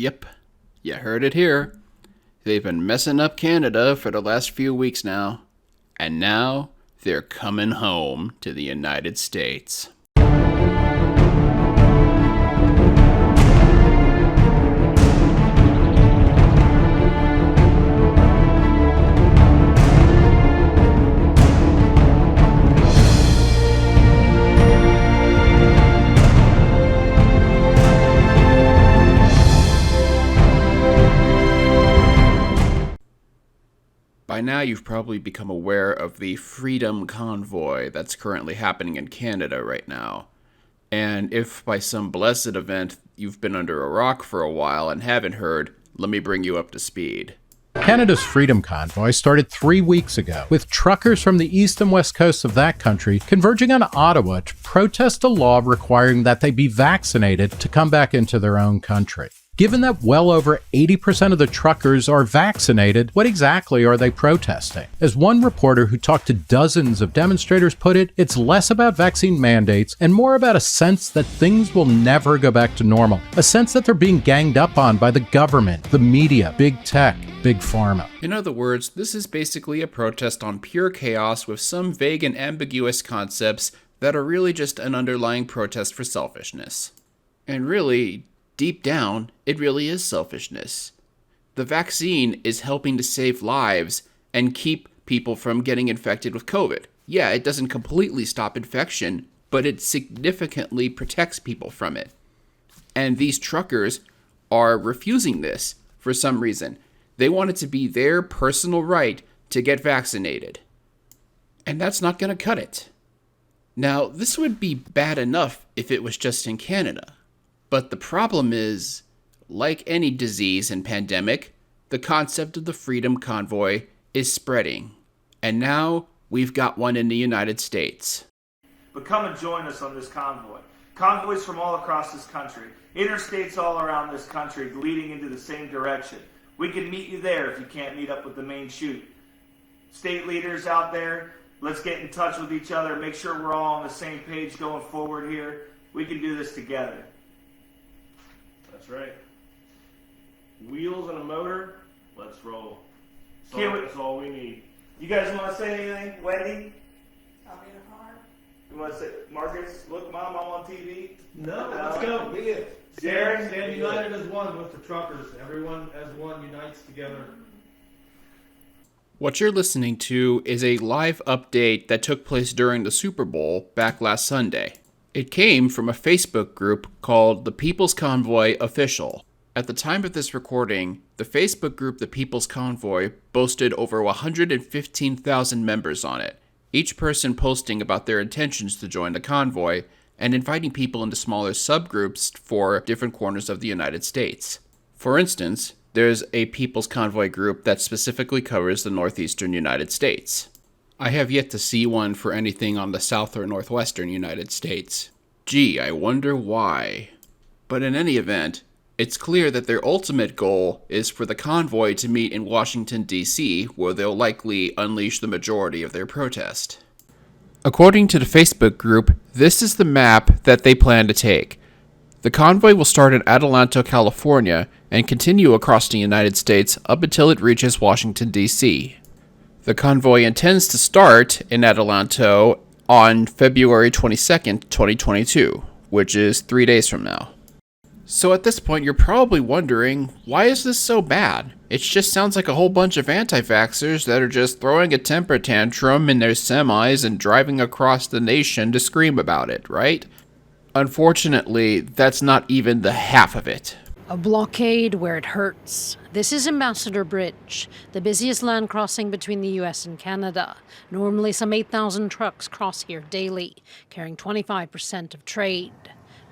Yep, you heard it here. They've been messing up Canada for the last few weeks now. And now they're coming home to the United States. By now, you've probably become aware of the Freedom Convoy that's currently happening in Canada right now. And if by some blessed event you've been under a rock for a while and haven't heard, let me bring you up to speed. Canada's Freedom Convoy started 3 weeks ago, with truckers from the east and west coasts of that country converging on Ottawa to protest a law requiring that they be vaccinated to come back into their own country. Given that well over 80% of the truckers are vaccinated, what exactly are they protesting? As one reporter who talked to dozens of demonstrators put it, it's less about vaccine mandates and more about a sense that things will never go back to normal. A sense that they're being ganged up on by the government, the media, big tech, big pharma. In other words, this is basically a protest on pure chaos with some vague and ambiguous concepts that are really just an underlying protest for selfishness. And really, deep down, it really is selfishness. The vaccine is helping to save lives and keep people from getting infected with COVID. Yeah, it doesn't completely stop infection, but it significantly protects people from it. And these truckers are refusing this for some reason. They want it to be their personal right to get vaccinated. And that's not going to cut it. Now, this would be bad enough if it was just in Canada. But the problem is, like any disease and pandemic, the concept of the Freedom Convoy is spreading. And now we've got one in the United States. But come and join us on this convoy. Convoys from all across this country. Interstates all around this country leading into the same direction. We can meet you there if you can't meet up with the main chute. State leaders out there, let's get in touch with each other. Make sure we're all on the same page going forward here. We can do this together. That's right. Wheels and a motor, let's roll. That's all we need. You guys want to say anything? Wendy? I'll be in a car. You want to say, Marcus, look, Mom, I'm on TV? No, let's go. Be it. Darren? Stand united as one with the truckers. Everyone as one unites together. What you're listening to is a live update that took place during the Super Bowl back last Sunday. It came from a Facebook group called the People's Convoy Official. At the time of this recording, the Facebook group The People's Convoy boasted over 115,000 members on it, each person posting about their intentions to join the convoy and inviting people into smaller subgroups for different corners of the United States. For instance, there's a People's Convoy group that specifically covers the northeastern United States. I have yet to see one for anything on the south or northwestern United States. Gee, I wonder why. But in any event, it's clear that their ultimate goal is for the convoy to meet in Washington, D.C., where they'll likely unleash the majority of their protest. According to the Facebook group, this is the map that they plan to take. The convoy will start in Adelanto, California, and continue across the United States up until it reaches Washington, D.C. The convoy intends to start in Adelanto on February 22nd, 2022, which is 3 days from now. So at this point, you're probably wondering, why is this so bad? It just sounds like a whole bunch of anti-vaxxers that are just throwing a temper tantrum in their semis and driving across the nation to scream about it, right? Unfortunately, that's not even the half of it. A blockade where it hurts. This is Ambassador Bridge, the busiest land crossing between the US and Canada. Normally some 8,000 trucks cross here daily, carrying 25% of trade.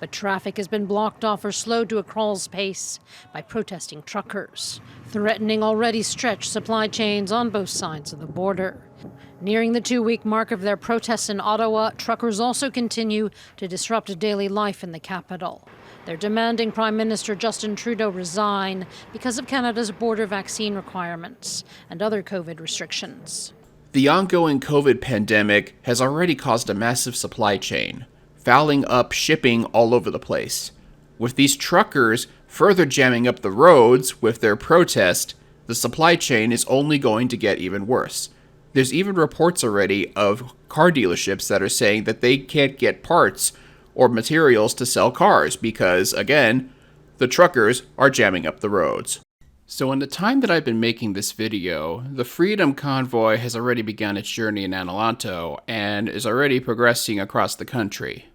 But traffic has been blocked off or slowed to a crawl's pace by protesting truckers, threatening already stretched supply chains on both sides of the border. Nearing the 2-week mark of their protests in Ottawa, truckers also continue to disrupt daily life in the capital. They're demanding Prime Minister Justin Trudeau resign because of Canada's border vaccine requirements and other COVID restrictions. The ongoing COVID pandemic has already caused a massive supply chain, fouling up shipping all over the place. With these truckers further jamming up the roads with their protest, the supply chain is only going to get even worse. There's even reports already of car dealerships that are saying that they can't get parts or materials to sell cars because, again, the truckers are jamming up the roads. So in the time that I've been making this video, the Freedom Convoy has already begun its journey in Adelanto and is already progressing across the country.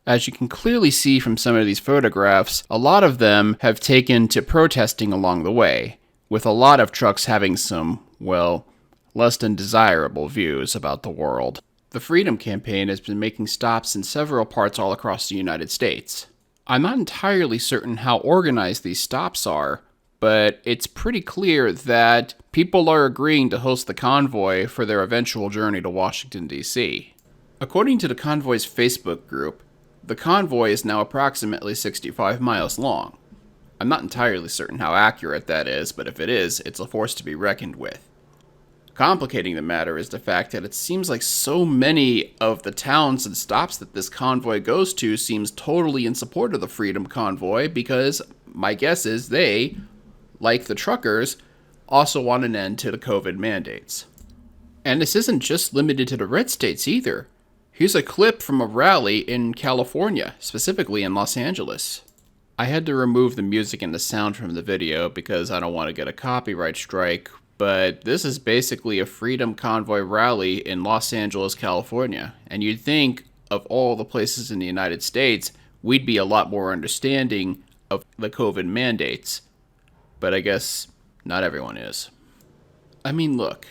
As you can clearly see from some of these photographs, a lot of them have taken to protesting along the way, with a lot of trucks having some, well, less than desirable views about the world. The Freedom Campaign has been making stops in several parts all across the United States. I'm not entirely certain how organized these stops are, but it's pretty clear that people are agreeing to host the convoy for their eventual journey to Washington, D.C. According to the convoy's Facebook group, the convoy is now approximately 65 miles long. I'm not entirely certain how accurate that is, but if it is, it's a force to be reckoned with. Complicating the matter is the fact that it seems like so many of the towns and stops that this convoy goes to seems totally in support of the Freedom Convoy because my guess is they, like the truckers, also want an end to the COVID mandates. And this isn't just limited to the red states either. Here's a clip from a rally in California, specifically in Los Angeles. I had to remove the music and the sound from the video because I don't want to get a copyright strike, but this is basically a Freedom Convoy rally in Los Angeles, California. And you'd think, of all the places in the United States, we'd be a lot more understanding of the COVID mandates. But I guess not everyone is. I mean, look,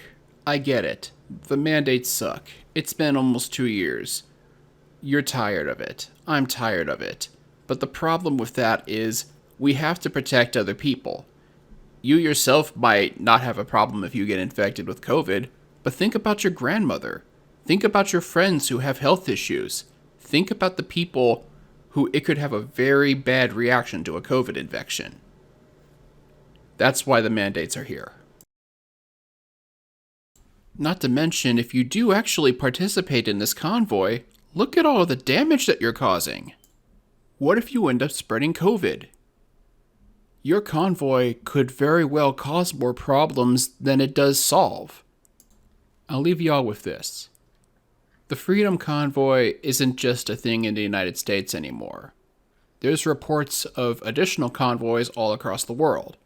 I get it. The mandates suck. It's been almost 2 years. You're tired of it. I'm tired of it. But the problem with that is we have to protect other people. You yourself might not have a problem if you get infected with COVID, but think about your grandmother. Think about your friends who have health issues. Think about the people who it could have a very bad reaction to a COVID infection. That's why the mandates are here. Not to mention, if you do actually participate in this convoy, look at all of the damage that you're causing. What if you end up spreading COVID? Your convoy could very well cause more problems than it does solve. I'll leave y'all with this. The Freedom Convoy isn't just a thing in the United States anymore. There's reports of additional convoys all across the world.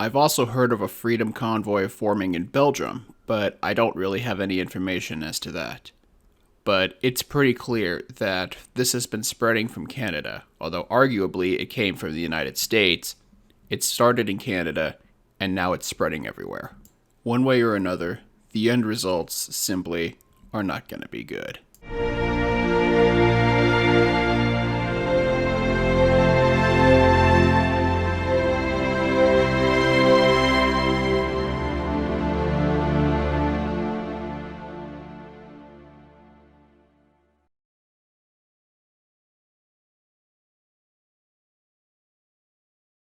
I've also heard of a Freedom Convoy forming in Belgium, but I don't really have any information as to that. But it's pretty clear that this has been spreading from Canada, although arguably it came from the United States. It started in Canada, and now it's spreading everywhere. One way or another, the end results simply are not going to be good.